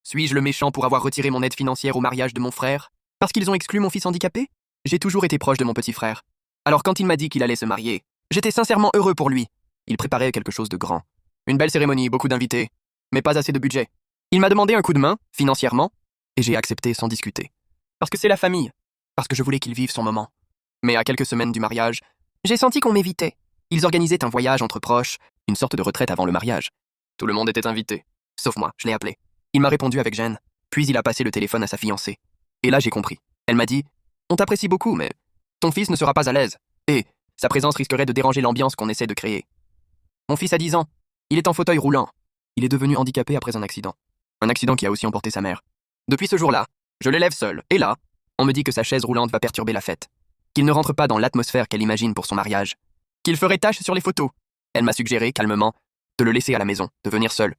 Suis-je le méchant pour avoir retiré mon aide financière au mariage de mon frère? Parce qu'ils ont exclu mon fils handicapé? J'ai toujours été proche de mon petit frère. Alors quand il m'a dit qu'il allait se marier, j'étais sincèrement heureux pour lui. Il préparait quelque chose de grand. Une belle cérémonie, beaucoup d'invités, mais pas assez de budget. Il m'a demandé un coup de main, financièrement, et j'ai accepté sans discuter. Parce que c'est la famille, parce que je voulais qu'il vive son moment. Mais à quelques semaines du mariage, j'ai senti qu'on m'évitait. Ils organisaient un voyage entre proches, une sorte de retraite avant le mariage. Tout le monde était invité, sauf moi, je l'ai appelé. Il m'a répondu avec gêne, puis il a passé le téléphone à sa fiancée. Et là j'ai compris. Elle m'a dit « On t'apprécie beaucoup, mais ton fils ne sera pas à l'aise, et sa présence risquerait de déranger l'ambiance qu'on essaie de créer. » Mon fils a 10 ans, il est en fauteuil roulant. Il est devenu handicapé après un accident. Un accident qui a aussi emporté sa mère. Depuis ce jour-là, je l'élève seul, et là, on me dit que sa chaise roulante va perturber la fête. Qu'il ne rentre pas dans l'atmosphère qu'elle imagine pour son mariage. Qu'il ferait tache sur les photos. Elle m'a suggéré, calmement, de le laisser à la maison, de venir seul.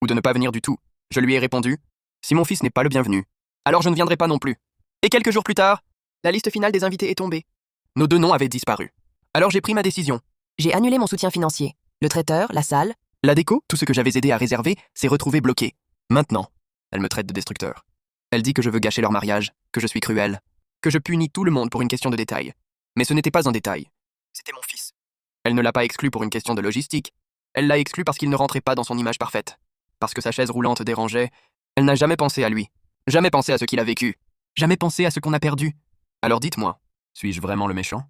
Ou de ne pas venir du tout. Je lui ai répondu, si mon fils n'est pas le bienvenu, alors je ne viendrai pas non plus. Et quelques jours plus tard, la liste finale des invités est tombée. Nos 2 noms avaient disparu. Alors j'ai pris ma décision. J'ai annulé mon soutien financier. Le traiteur, la salle. La déco, tout ce que j'avais aidé à réserver, s'est retrouvé bloqué. Maintenant, elle me traite de destructeur. Elle dit que je veux gâcher leur mariage, que je suis cruel, que je punis tout le monde pour une question de détail. Mais ce n'était pas un détail. C'était mon fils. Elle ne l'a pas exclu pour une question de logistique. Elle l'a exclu parce qu'il ne rentrait pas dans son image parfaite. Parce que sa chaise roulante dérangeait, elle n'a jamais pensé à lui. Jamais pensé à ce qu'il a vécu. Jamais pensé à ce qu'on a perdu. Alors dites-moi, suis-je vraiment le méchant?